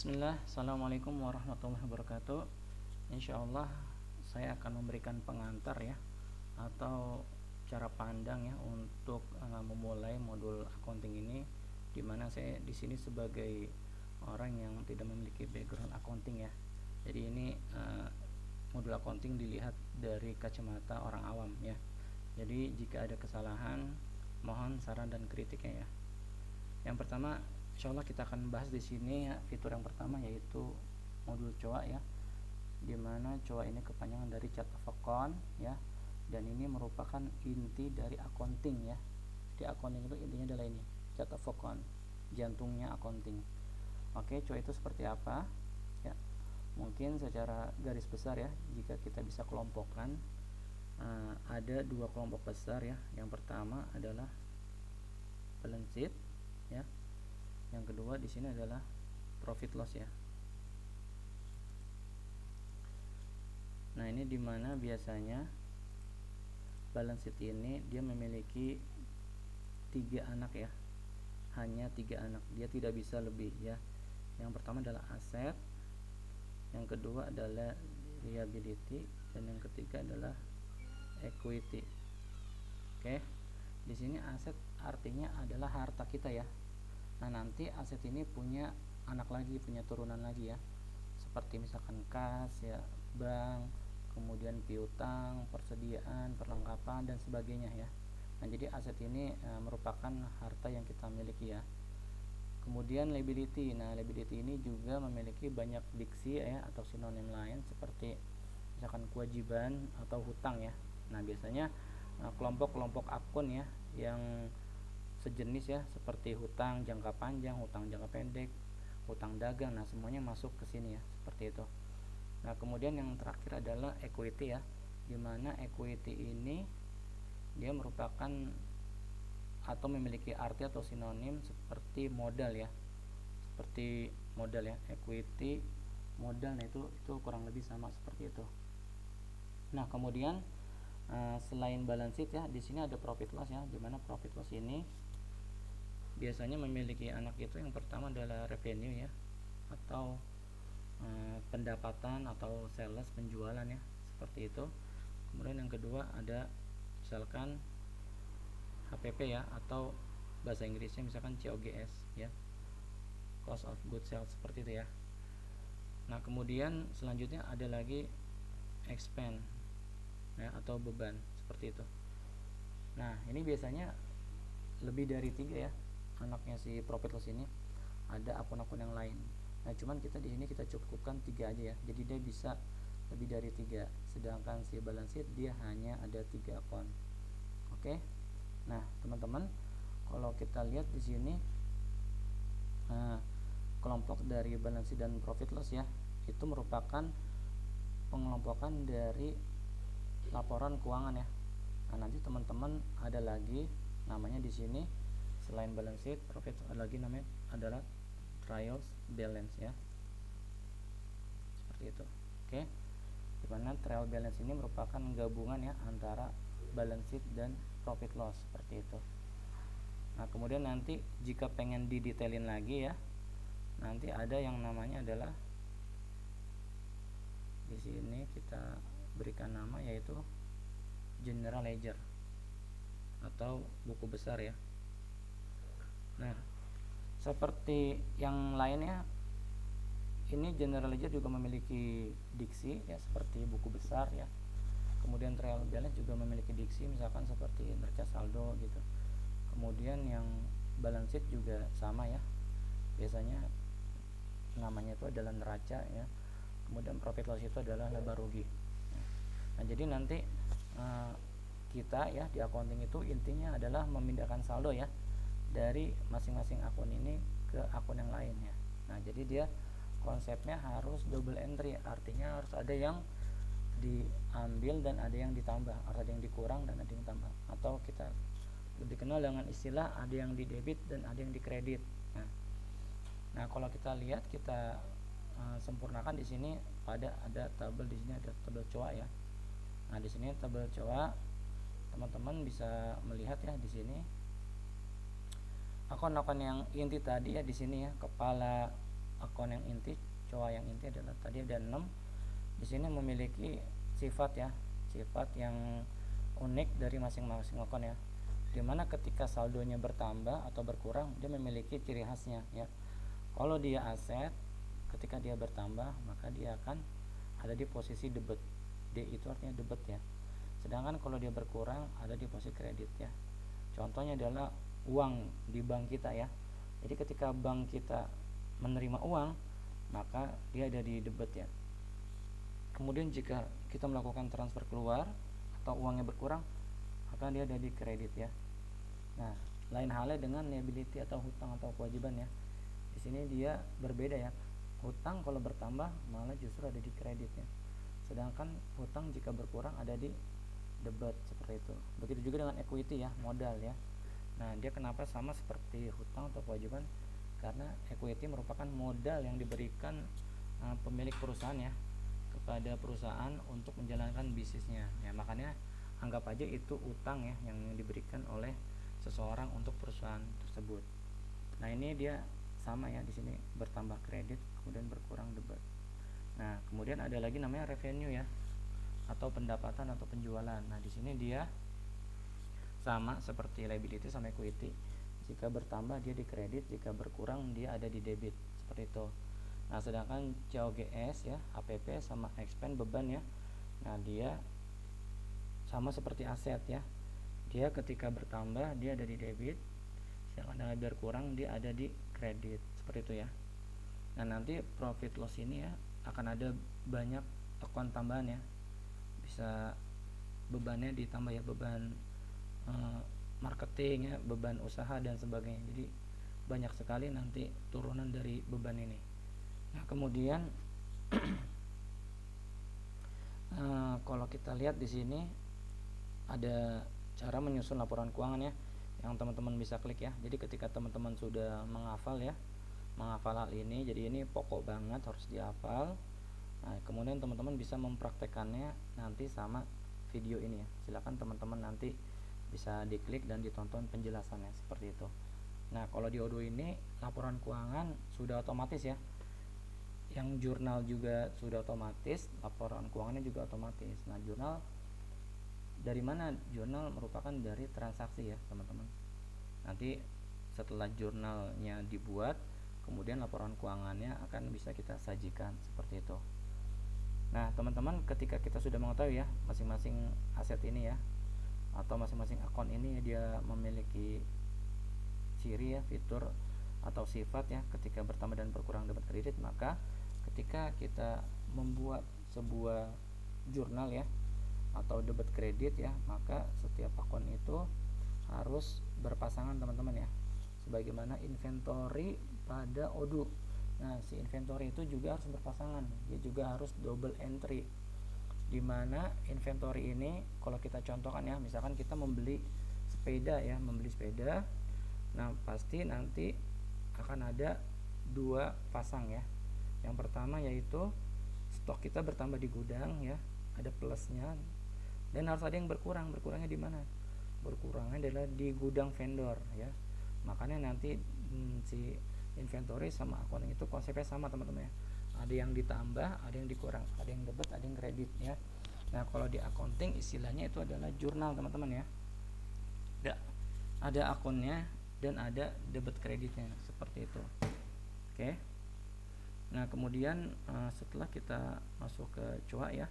Bismillah, Assalamualaikum warahmatullahi wabarakatuh. Insya Allah saya akan memberikan pengantar ya, atau cara pandang ya untuk memulai modul accounting ini, dimana saya di sini sebagai orang yang tidak memiliki background accounting ya. Jadi ini modul accounting dilihat dari kacamata orang awam ya. Jadi jika ada kesalahan, mohon saran dan kritiknya ya. Yang pertama, insya Allah kita akan bahas di sini ya, fitur yang pertama yaitu modul COA ya, dimana COA ini kepanjangan dari chart of account ya, dan ini merupakan inti dari accounting ya. Di accounting itu intinya adalah ini, chart of account, jantungnya accounting. Oke, COA itu seperti apa ya? Mungkin secara garis besar ya, jika kita bisa kelompokkan, ada dua kelompok besar ya. Yang pertama adalah balance sheet ya. Yang kedua di sini adalah profit loss ya. Nah, ini dimana biasanya balance sheet ini dia memiliki 3 anak ya, hanya 3 anak, dia tidak bisa lebih ya. Yang pertama adalah aset, yang kedua adalah liability, dan yang ketiga adalah equity. Oke, di sini aset artinya adalah harta kita ya. Nah, nanti aset ini punya anak lagi, punya turunan lagi ya, seperti misalkan kas ya, bank, kemudian piutang, persediaan, perlengkapan, dan sebagainya ya. Nah, jadi aset ini merupakan harta yang kita miliki ya. Kemudian liability. Nah, liability ini juga memiliki banyak diksi ya, atau sinonim lain seperti misalkan kewajiban atau hutang ya. Nah, biasanya kelompok-kelompok akun ya yang sejenis ya, seperti hutang jangka panjang, hutang jangka pendek, hutang dagang. Nah, semuanya masuk ke sini ya, seperti itu. Nah, kemudian yang terakhir adalah equity ya, dimana equity ini dia merupakan atau memiliki arti atau sinonim seperti modal ya, seperti modal ya, equity, modal. Nah, itu kurang lebih sama seperti itu. Nah, kemudian selain balance sheet ya, di sini ada profit loss ya, dimana profit loss ini biasanya memiliki anak itu yang pertama adalah revenue ya, atau pendapatan atau sales, penjualan ya, seperti itu. Kemudian yang kedua ada misalkan HPP ya, atau bahasa Inggrisnya misalkan COGS ya, cost of goods sold, seperti itu ya. Nah, kemudian selanjutnya ada lagi expense ya, atau beban, seperti itu. Nah, ini biasanya lebih dari 3 ya anaknya si profit loss ini, ada akun-akun yang lain. Nah, cuman kita di sini kita cukupkan 3 aja ya, jadi dia bisa lebih dari 3, sedangkan si balance sheet dia hanya ada 3 akun. Oke. Nah, teman-teman, kalau kita lihat di sini kelompok dari balance sheet dan profit loss ya, itu merupakan pengelompokan dari laporan keuangan ya. Nah, nanti teman-teman ada lagi namanya di sini, selain balance sheet, profit, ada lagi namanya adalah trials balance ya, seperti itu. Oke, dimana trial balance ini merupakan gabungan ya antara balance sheet dan profit loss, seperti itu. Nah, kemudian nanti jika pengen didetailin lagi ya, nanti ada yang namanya adalah di sini kita berikan nama yaitu general ledger atau buku besar ya. Nah, seperti yang lainnya, ini general ledger juga memiliki diksi ya, seperti buku besar ya. Kemudian trial balance juga memiliki diksi, misalkan seperti neraca saldo gitu. Kemudian yang balance sheet juga sama ya, biasanya namanya itu adalah neraca ya. Kemudian profit loss itu adalah laba rugi. Nah, jadi nanti kita ya di accounting itu intinya adalah memindahkan saldo ya dari masing-masing akun ini ke akun yang lain ya. Nah, jadi dia konsepnya harus double entry, artinya harus ada yang diambil dan ada yang ditambah, harus ada yang dikurang dan ada yang tambah, atau kita lebih kenal dengan istilah ada yang di debit dan ada yang di kredit. Nah, kalau kita lihat, kita sempurnakan di sini pada ada tabel, di sini ada tabel COA ya. Nah, di sini tabel COA, teman-teman bisa melihat ya di sini akun-akun yang inti tadi ya, di sini ya, kepala, akun yang inti, cowok yang inti adalah tadi ada 6. Di sini memiliki sifat ya, sifat yang unik dari masing-masing akun ya, dimana ketika saldonya bertambah atau berkurang dia memiliki ciri khasnya ya. Kalau dia aset, ketika dia bertambah maka dia akan ada di posisi debit. D itu artinya debit ya. Sedangkan kalau dia berkurang ada di posisi kredit ya. Contohnya adalah uang di bank kita ya. Jadi ketika bank kita menerima uang maka dia ada di debit ya. Kemudian jika kita melakukan transfer keluar atau uangnya berkurang maka dia ada di kredit ya. Nah, lain halnya dengan liability atau hutang atau kewajiban ya. Di sini dia berbeda ya. Hutang kalau bertambah malah justru ada di kredit ya. Sedangkan hutang jika berkurang ada di debit, seperti itu. Begitu juga dengan equity ya, modal ya. Nah, dia kenapa sama seperti hutang atau kewajiban? Karena equity merupakan modal yang diberikan pemilik perusahaan ya kepada perusahaan untuk menjalankan bisnisnya. Ya, makanya anggap aja itu utang ya yang diberikan oleh seseorang untuk perusahaan tersebut. Nah, ini dia sama ya, di sini bertambah kredit kemudian berkurang debit. Nah, kemudian ada lagi namanya revenue ya, atau pendapatan atau penjualan. Nah, di sini dia sama seperti liability sama equity. Jika bertambah dia di kredit, jika berkurang dia ada di debit, seperti itu. Nah, sedangkan COGS ya, HPP sama expense beban ya. Nah, dia sama seperti aset ya. Dia ketika bertambah dia ada di debit, sedangkan berkurang dia ada di kredit, seperti itu ya. Nah, nanti profit loss ini ya akan ada banyak akun tambahan ya, bisa bebannya ditambah ya, beban marketing ya, beban usaha dan sebagainya. Jadi banyak sekali nanti turunan dari beban ini. Nah, kemudian kalau kita lihat di sini ada cara menyusun laporan keuangan ya, yang teman-teman bisa klik ya. Jadi ketika teman-teman sudah menghafal hal ini, jadi ini pokok banget, harus dihafal. Nah, kemudian teman-teman bisa mempraktekannya nanti sama video ini ya. Silakan teman-teman nanti bisa diklik dan ditonton penjelasannya seperti itu. Nah, kalau di Odoo ini laporan keuangan sudah otomatis ya. Yang jurnal juga sudah otomatis, laporan keuangannya juga otomatis. Nah, jurnal dari mana? Jurnal merupakan dari transaksi ya, teman-teman. Nanti setelah jurnalnya dibuat, kemudian laporan keuangannya akan bisa kita sajikan seperti itu. Nah, teman-teman, ketika kita sudah mengetahui ya masing-masing aset ini ya, atau masing-masing akun ini dia memiliki ciri ya, fitur atau sifat ya, ketika bertambah dan berkurang debit kredit, maka ketika kita membuat sebuah jurnal ya atau debit kredit ya, maka setiap akun itu harus berpasangan, teman-teman ya, sebagaimana inventory pada Odoo. Nah, si inventory itu juga harus berpasangan, dia juga harus double entry, dimana inventory ini kalau kita contohkan ya, misalkan kita membeli sepeda ya, nah pasti nanti akan ada dua pasang ya. Yang pertama yaitu stok kita bertambah di gudang ya, ada plusnya, dan harus ada yang berkurangnya di mana? Berkurangnya adalah di gudang vendor ya. Makanya nanti si inventory sama accounting itu konsepnya sama, teman-teman ya. Ada yang ditambah, ada yang dikurang, ada yang debit, ada yang kredit ya. Nah, kalau di accounting istilahnya itu adalah jurnal, teman-teman ya. Ada akunnya dan ada debit kreditnya, seperti itu. Oke. Nah, kemudian setelah kita masuk ke COA ya,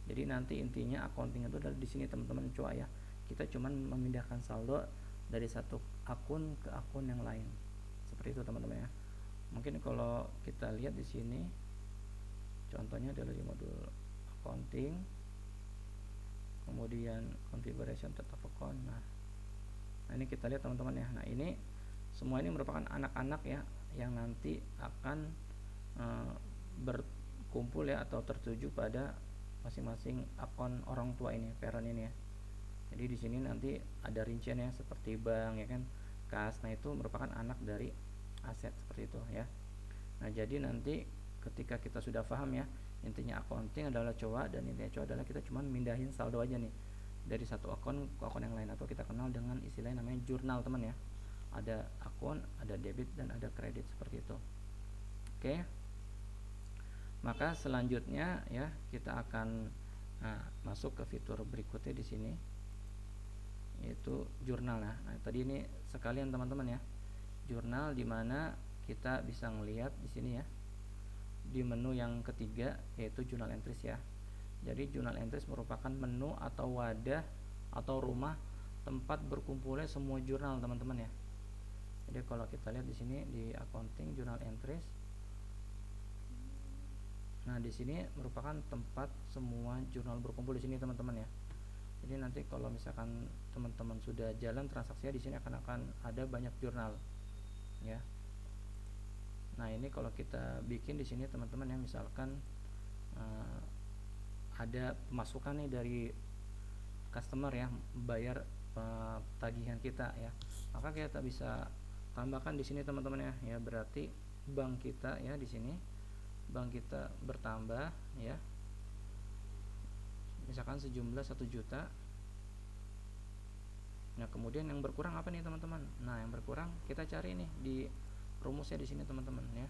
jadi nanti intinya accounting itu adalah di sini, teman-teman, COA ya. Kita cuman memindahkan saldo dari satu akun ke akun yang lain, seperti itu, teman-teman ya. Mungkin kalau kita lihat di sini contohnya adalah di modul accounting, kemudian configuration data account. Nah, ini kita lihat, teman-teman ya. Nah, ini semua ini merupakan anak-anak ya yang nanti akan berkumpul ya atau tertuju pada masing-masing akun orang tua ini, parent ini ya. Jadi di sini nanti ada rincian ya, seperti bank ya kan, kas. Nah, itu merupakan anak dari aset, seperti itu ya. Nah, jadi nanti ketika kita sudah paham ya, intinya accounting adalah COA, dan intinya COA adalah kita cuma mindahin saldo aja nih dari satu akun ke akun yang lain, atau kita kenal dengan istilahnya namanya jurnal, teman ya. Ada akun, ada debit, dan ada kredit, seperti itu. Oke. Maka selanjutnya ya kita akan masuk ke fitur berikutnya di sini, yaitu jurnal. Nah, tadi ini sekalian teman-teman ya, jurnal dimana kita bisa melihat di sini ya, di menu yang ketiga yaitu journal entries ya. Jadi journal entries merupakan menu atau wadah atau rumah tempat berkumpulnya semua jurnal teman-teman ya. Jadi kalau kita lihat di sini di accounting journal entries, nah di sini merupakan tempat semua jurnal berkumpul di sini teman-teman ya. Jadi nanti kalau misalkan teman-teman sudah jalan transaksinya, di sini akan ada banyak jurnal ya. Nah ini kalau kita bikin di sini teman-teman ya, misalkan ada pemasukan nih dari customer ya, bayar tagihan kita ya, maka kita bisa tambahkan di sini teman-teman ya. Ya berarti bank kita ya, di sini bank kita bertambah ya, misalkan sejumlah 1 juta. Nah kemudian yang berkurang apa nih teman-teman? Nah yang berkurang kita cari nih di rumusnya di sini teman-teman ya.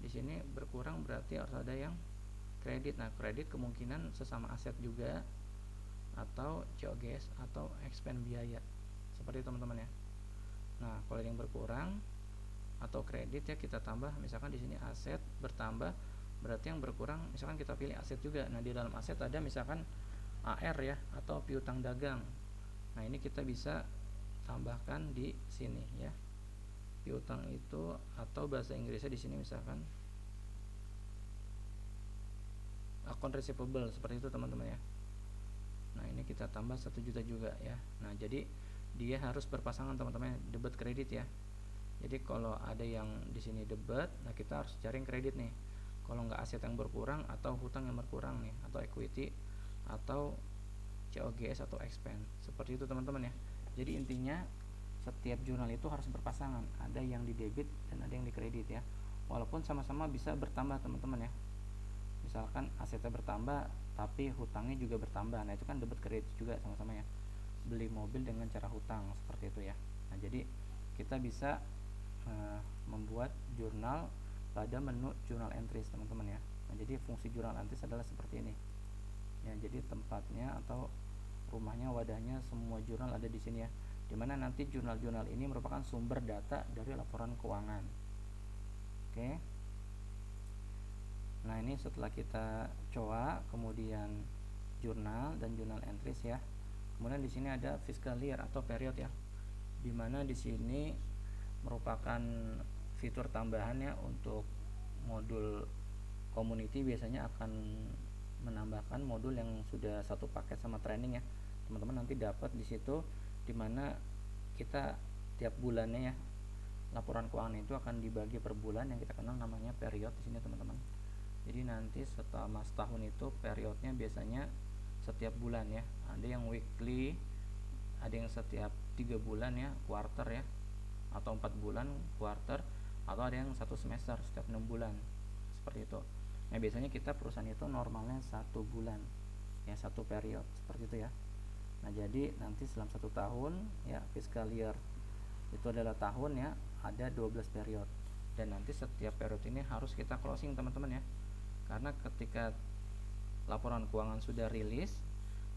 Di sini berkurang berarti harus ada yang kredit. Nah kredit kemungkinan sesama aset juga, atau COGS atau expense biaya, seperti itu teman-teman ya. Nah kalau yang berkurang atau kredit ya, kita tambah misalkan di sini aset bertambah, berarti yang berkurang misalkan kita pilih aset juga. Nah di dalam aset ada misalkan AR ya, atau piutang dagang. Nah ini kita bisa tambahkan di sini ya, piutang itu, atau bahasa Inggrisnya di sini misalkan account receivable, seperti itu teman-teman ya. Nah ini kita tambah 1 juta juga ya. Nah jadi dia harus berpasangan teman-teman, debit kredit ya. Jadi kalau ada yang di sini debit, nah kita harus cari kredit nih. Kalau nggak aset yang berkurang atau hutang yang berkurang nih, atau equity atau COGS atau expense, seperti itu teman-teman ya. Jadi intinya setiap jurnal itu harus berpasangan, ada yang di debit dan ada yang di kredit ya. Walaupun sama-sama bisa bertambah teman-teman ya. Misalkan asetnya bertambah tapi hutangnya juga bertambah, nah itu kan debit kredit juga sama-sama ya. Beli mobil dengan cara hutang, seperti itu ya. Nah jadi kita bisa membuat jurnal pada menu journal entries teman-teman ya. Nah jadi fungsi journal entries adalah seperti ini ya. Jadi tempatnya atau rumahnya, wadahnya semua jurnal ada di sini ya, dimana nanti jurnal-jurnal ini merupakan sumber data dari laporan keuangan. Oke. Nah ini setelah kita coba kemudian jurnal dan journal entries ya. Kemudian di sini ada fiscal year atau period ya, dimana di sini merupakan fitur tambahan ya untuk modul community. Biasanya akan menambahkan modul yang sudah satu paket sama training ya. Teman-teman nanti dapat di situ, dimana kita tiap bulannya ya, laporan keuangan itu akan dibagi per bulan yang kita kenal namanya period di sini teman-teman. Jadi nanti setelah setahun itu periodnya biasanya setiap bulan ya. Ada yang weekly, ada yang setiap 3 bulan ya, quarter ya, atau 4 bulan quarter, atau ada yang 1 semester setiap 6 bulan, seperti itu. Nah biasanya kita perusahaan itu normalnya 1 bulan ya, 1 period, seperti itu ya. Nah jadi nanti selama 1 tahun ya, fiscal year itu adalah tahun ya, ada 12 period, dan nanti setiap period ini harus kita closing teman-teman ya. Karena ketika laporan keuangan sudah rilis,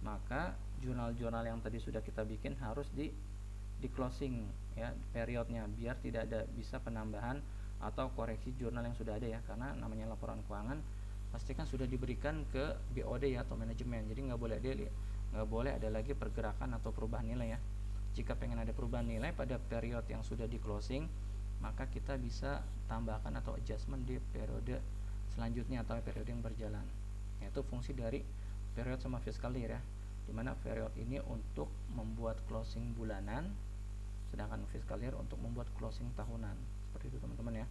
maka jurnal-jurnal yang tadi sudah kita bikin harus di closing ya periodnya, biar tidak ada bisa penambahan atau koreksi jurnal yang sudah ada ya. Karena namanya laporan keuangan pasti kan sudah diberikan ke BOD ya, atau manajemen. Jadi nggak boleh ada lagi pergerakan atau perubahan nilai ya. Jika pengen ada perubahan nilai pada period yang sudah di closing, maka kita bisa tambahkan atau adjustment di periode selanjutnya atau periode yang berjalan. Yaitu fungsi dari period sama fiscal year ya, dimana period ini untuk membuat closing bulanan, sedangkan fiscal year untuk membuat closing tahunan, seperti itu teman-teman ya.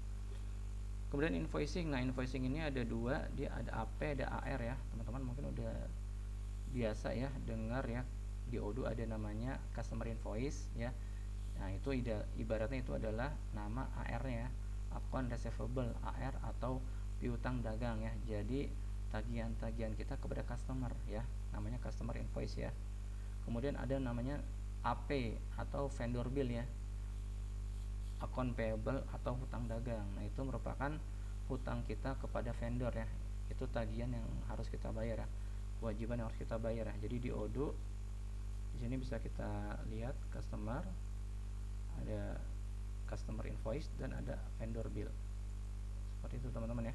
Kemudian invoicing. Nah invoicing ini ada dua, dia ada AP, ada AR ya. Teman-teman mungkin udah biasa ya dengar ya, di Odoo ada namanya customer invoice ya. Nah itu ibaratnya itu adalah nama AR-nya, account receivable AR atau piutang dagang ya. Jadi tagihan-tagihan kita kepada customer ya, namanya customer invoice ya. Kemudian ada namanya AP atau vendor bill ya, account payable atau hutang dagang. Nah itu merupakan hutang kita kepada vendor ya, Itu tagihan yang harus kita bayar ya, kewajiban yang harus kita bayar ya. Jadi di Odoo di sini bisa kita lihat customer, ada customer invoice dan ada vendor bill. Seperti itu teman-teman ya.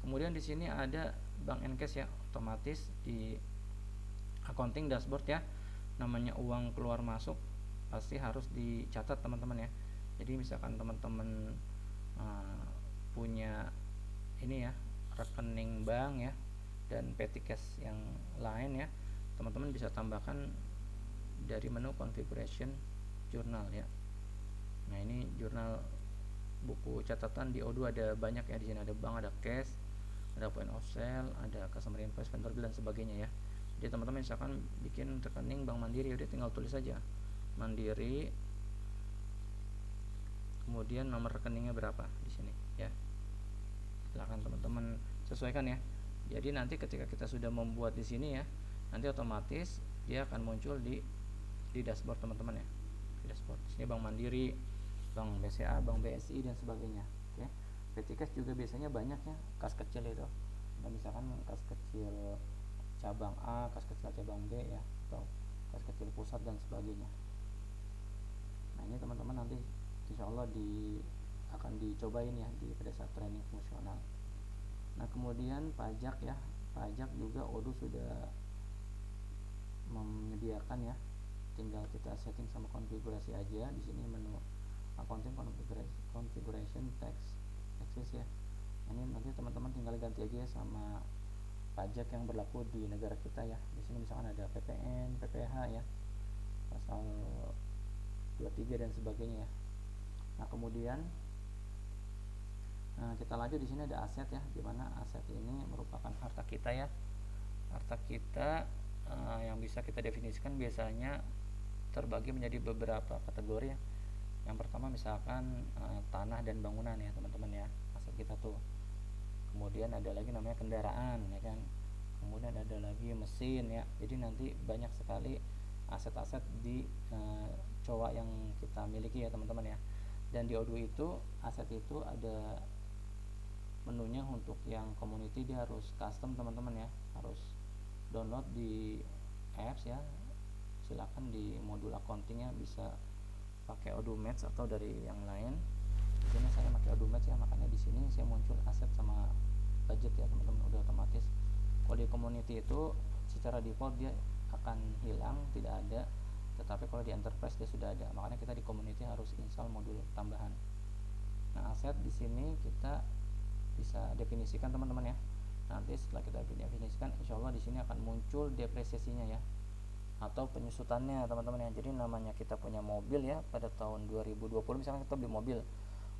Kemudian di sini ada bank and cash ya, otomatis di accounting dashboard ya. Namanya uang keluar masuk pasti harus dicatat teman-teman ya. Jadi misalkan teman-teman punya ini ya, rekening bank ya dan petty cash yang lain ya, teman-teman bisa tambahkan dari menu configuration journal ya. Nah, ini jurnal buku catatan di Odoo ada banyak ya. Di sini ada bank, ada cash, ada point of sale, ada customer invoice, vendor bill dan sebagainya ya. Jadi teman-teman misalkan bikin rekening Bank Mandiri, udah tinggal tulis saja Mandiri, kemudian nomor rekeningnya berapa di sini ya. Silahkan teman-teman sesuaikan ya. Jadi nanti ketika kita sudah membuat di sini ya, nanti otomatis dia akan muncul di dashboard teman-teman ya. Di dashboard. Di sini Bank Mandiri, Bank BCA, Bank BSI dan sebagainya. Oke. Petty cash juga biasanya banyak ya, kas kecil itu. Nah, misalkan kas kecil cabang A, kas kecil cabang B ya, atau kas kecil pusat dan sebagainya. Nah, ini teman-teman nanti insya Allah akan dicobain ya pada saat training fungsional. Nah, kemudian pajak ya, pajak juga Odoo sudah menyediakan ya, tinggal kita setting sama konfigurasi aja. Di sini menu accounting configuration tax access ya. Ini nanti teman-teman tinggal ganti aja ya sama pajak yang berlaku di negara kita ya. Di sini misalkan ada PPN, PPH ya, pasal 23 dan sebagainya ya. Nah, kemudian kita lanjut. Di sini ada aset ya, dimana aset ini merupakan harta kita ya. Harta kita yang bisa kita definisikan biasanya terbagi menjadi beberapa kategori ya. Yang pertama misalkan tanah dan bangunan ya teman-teman ya, aset kita tuh. Kemudian ada lagi namanya kendaraan ya kan. Kemudian ada lagi mesin ya. Jadi nanti banyak sekali aset-aset di COA yang kita miliki ya teman-teman ya. Dan di Odoo itu aset itu ada menunya. Untuk yang community dia harus custom teman-teman ya, harus download di apps ya. Silakan di modul accountingnya bisa pakai Odoo Match atau dari yang lain. Di sini saya pakai Odoo Match ya, makanya di sini saya muncul aset sama budget ya teman-teman, udah otomatis. Kalau di community itu secara default dia akan hilang, tidak ada. Tetapi kalau di enterprise dia sudah ada, makanya kita di community harus install modul tambahan. Nah, aset di sini kita bisa definisikan teman-teman ya. Nanti setelah kita definisikan, insya Allah di sini akan muncul depresiasinya ya, atau penyusutannya teman-teman ya. Jadi namanya kita punya mobil ya, pada tahun 2020 misalnya kita beli mobil,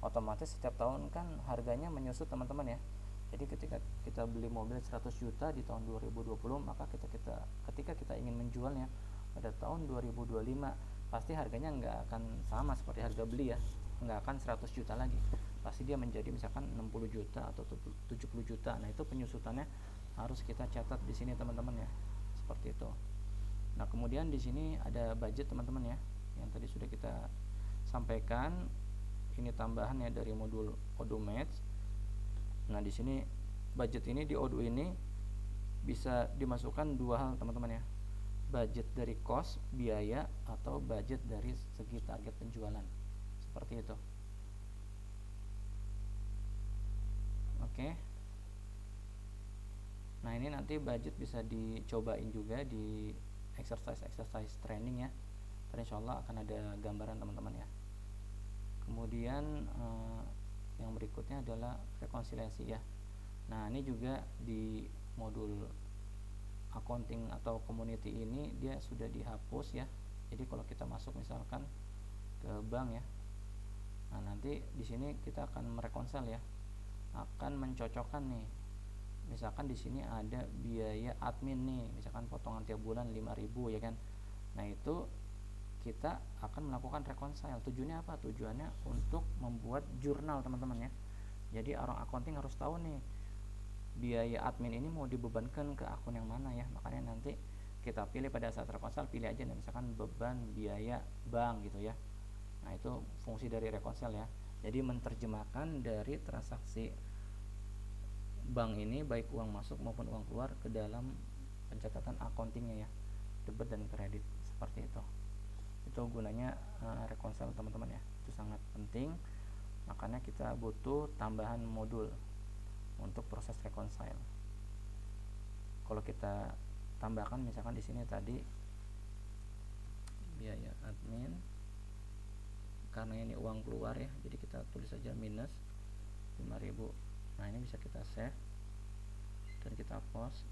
otomatis setiap tahun kan harganya menyusut teman-teman ya. Jadi ketika kita beli mobil 100 juta di tahun 2020, maka ketika kita ingin menjualnya pada tahun 2025, pasti harganya nggak akan sama seperti harga beli ya, nggak akan 100 juta lagi, pasti dia menjadi misalkan 60 juta atau 70 juta. Nah, itu penyusutannya harus kita catat di sini teman-teman ya, seperti itu. Nah, kemudian di sini ada budget teman-teman ya, yang tadi sudah kita sampaikan. Ini tambahan ya dari modul Odoo Match. Nah, di sini budget ini di Odoo ini bisa dimasukkan dua hal teman-teman ya, budget dari cost biaya atau budget dari segi target penjualan, seperti itu. Oke. Nah, ini nanti budget bisa dicobain juga di exercise training ya. Ntar insya Allah akan ada gambaran teman-teman ya. Kemudian yang berikutnya adalah rekonsiliasi ya. Nah, ini juga di modul accounting atau community ini dia sudah dihapus ya. Jadi kalau kita masuk misalkan ke bank ya, nah nanti di sini kita akan merekonsil ya, akan mencocokkan nih. Misalkan di sini ada biaya admin nih, misalkan potongan tiap bulan 5.000 ya kan. Nah, itu kita akan melakukan reconcile. Tujuannya apa? Tujuannya untuk membuat jurnal teman-teman ya. Jadi orang accounting harus tahu nih, biaya admin ini mau dibebankan ke akun yang mana ya. Makanya nanti kita pilih pada saat reconcile, pilih aja nih, misalkan beban biaya bank gitu ya. Nah, itu fungsi dari reconcile ya. Jadi menerjemahkan dari transaksi bank ini baik uang masuk maupun uang keluar ke dalam pencatatan accountingnya ya, debit dan kredit seperti itu. Itu gunanya reconcile teman-teman ya, itu sangat penting. Makanya kita butuh tambahan modul untuk proses reconcile. Kalau kita tambahkan misalkan di sini tadi biaya admin, karena ini uang keluar ya, jadi kita tulis saja minus 5.000. Nah ini bisa kita save dan kita post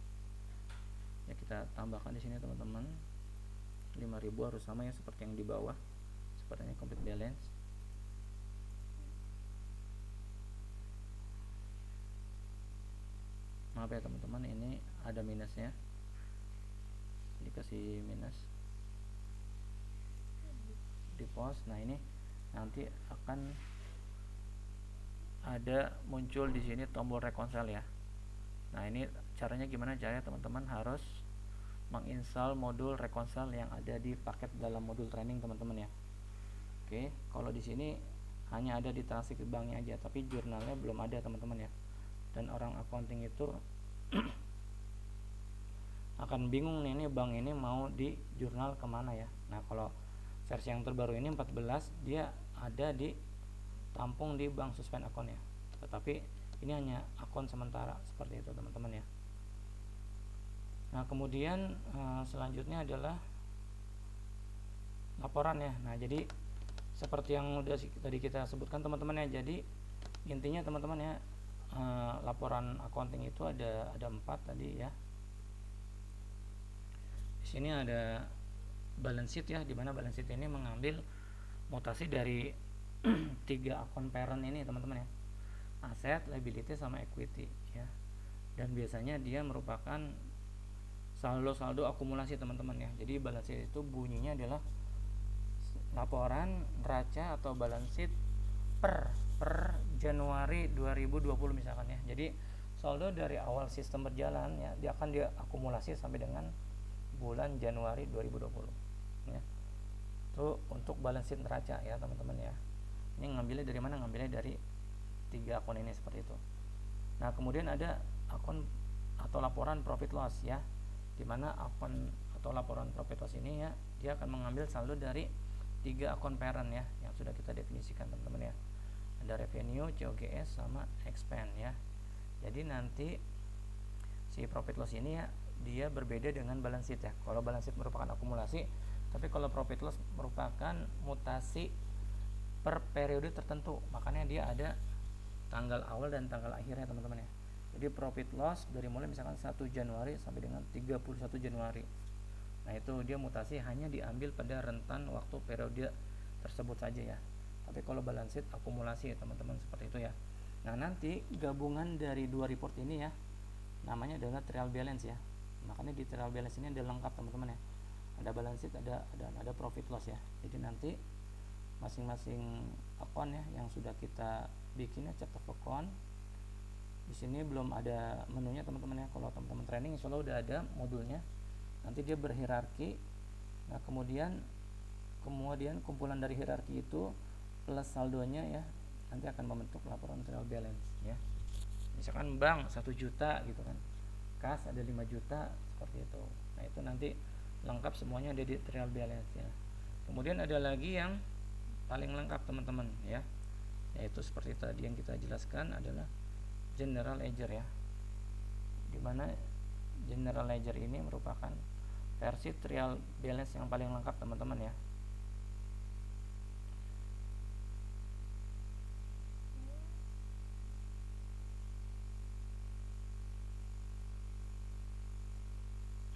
ya, kita tambahkan di sini teman-teman 5.000 harus sama ya seperti yang di bawah, sepertinya complete balance. Maaf ya teman-teman, ini ada minusnya, dikasih minus di post. Nah ini nanti akan ada muncul di sini tombol reconcile ya. Nah ini caranya gimana? Caranya teman-teman harus menginstal modul reconcile yang ada di paket dalam modul training teman-teman ya. Oke, kalau di sini hanya ada di transaksi banknya aja, tapi jurnalnya belum ada teman-teman ya. Dan orang accounting itu akan bingung nih, ini bank ini mau di jurnal kemana ya. Nah kalau versi yang terbaru ini 14, dia ada di tampung di bank suspend account ya, tetapi ini hanya akun sementara seperti itu teman-teman ya. Nah kemudian selanjutnya adalah laporan ya. Nah jadi seperti yang udah tadi kita sebutkan teman-teman ya, jadi intinya teman-teman ya, laporan accounting itu ada 4 tadi ya. Di sini ada balance sheet ya, dimana balance sheet ini mengambil mutasi dari 3 akun parent ini teman-teman ya, aset, liability sama equity ya. Dan biasanya dia merupakan saldo akumulasi teman-teman ya. Jadi balance sheet itu bunyinya adalah laporan neraca atau balance sheet per Januari 2020 misalkan ya. Jadi saldo dari awal sistem berjalan ya, dia akan diakumulasi sampai dengan bulan Januari 2020 ya. Itu untuk balance sheet neraca ya teman-teman ya. Ini ngambilnya dari mana? Ngambilnya dari 3 akun ini seperti itu. Nah kemudian ada akun atau laporan profit loss ya, dimana akun atau laporan profit loss ini ya, dia akan mengambil saldo dari 3 akun parent ya, yang sudah kita definisikan teman-teman ya. Ada revenue, COGS sama expense ya. Jadi nanti si profit loss ini ya, dia berbeda dengan balance sheet ya. Kalau balance sheet merupakan akumulasi, tapi kalau profit loss merupakan mutasi per periode tertentu, makanya dia ada tanggal awal dan tanggal akhirnya teman-teman ya. Jadi profit loss dari mulai misalkan 1 Januari sampai dengan 31 Januari. Nah itu dia mutasi hanya diambil pada rentan waktu periode tersebut saja ya. Tapi kalau balance sheet akumulasi teman-teman seperti itu ya. Nah nanti gabungan dari 2 report ini ya, namanya adalah trial balance ya. Makanya di trial balance ini ada lengkap teman-teman ya. Ada balance sheet, ada profit loss ya. Jadi nanti masing-masing account ya yang sudah kita bikin ya, chart of account. Di sini belum ada menunya teman-teman ya. Kalau teman-teman training insya Allah udah ada modulnya. Nanti dia berhierarki. Nah kemudian kumpulan dari hierarki itu plus saldonya ya, nanti akan membentuk laporan trial balance ya. Misalkan bank 1 juta gitu kan, kas ada 5 juta seperti itu. Nah itu nanti lengkap semuanya ada di trial balance ya. Kemudian ada lagi yang paling lengkap teman-teman ya, yaitu seperti tadi yang kita jelaskan adalah general ledger ya, dimana general ledger ini merupakan versi trial balance yang paling lengkap teman-teman ya.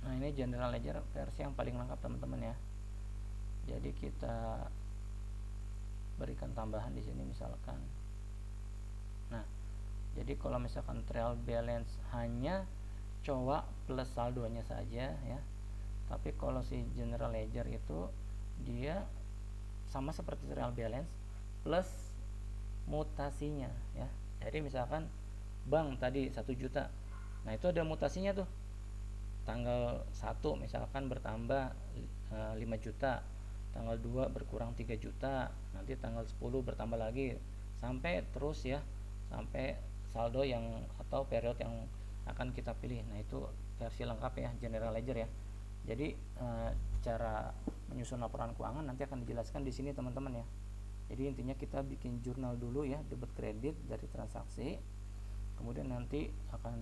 Nah ini general ledger versi yang paling lengkap teman-teman ya. Jadi kita berikan tambahan di sini misalkan. Nah, jadi kalau misalkan trial balance hanya coa plus saldonya saja ya. Tapi kalau si general ledger itu dia sama seperti trial balance plus mutasinya ya. Jadi misalkan bank tadi 1 juta. Nah, itu ada mutasinya tuh. Tanggal 1 misalkan bertambah 5 juta, tanggal 2 berkurang 3 juta, nanti tanggal 10 bertambah lagi sampai terus ya, sampai saldo yang atau periode yang akan kita pilih. Nah, itu versi lengkap ya, general ledger ya. Jadi cara menyusun laporan keuangan nanti akan dijelaskan di sini teman-teman ya. Jadi intinya kita bikin jurnal dulu ya, debit kredit dari transaksi, kemudian nanti akan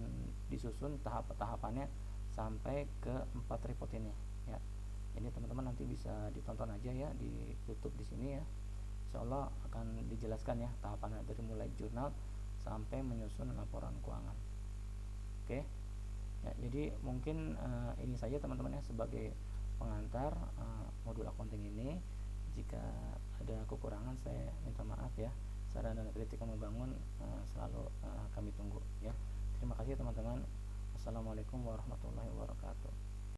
disusun tahap-tahapannya sampai ke 4 report ini ya. Ini teman-teman nanti bisa ditonton aja ya di YouTube di sini ya. Insyaallah akan dijelaskan ya tahapannya dari mulai jurnal sampai menyusun laporan keuangan. Oke. Ya, jadi mungkin ini saja teman-teman ya sebagai pengantar modul accounting ini. Jika ada kekurangan saya minta maaf ya. Saran dan kritik yang membangun selalu kami tunggu ya. Terima kasih teman-teman. Assalamualaikum warahmatullahi wabarakatuh.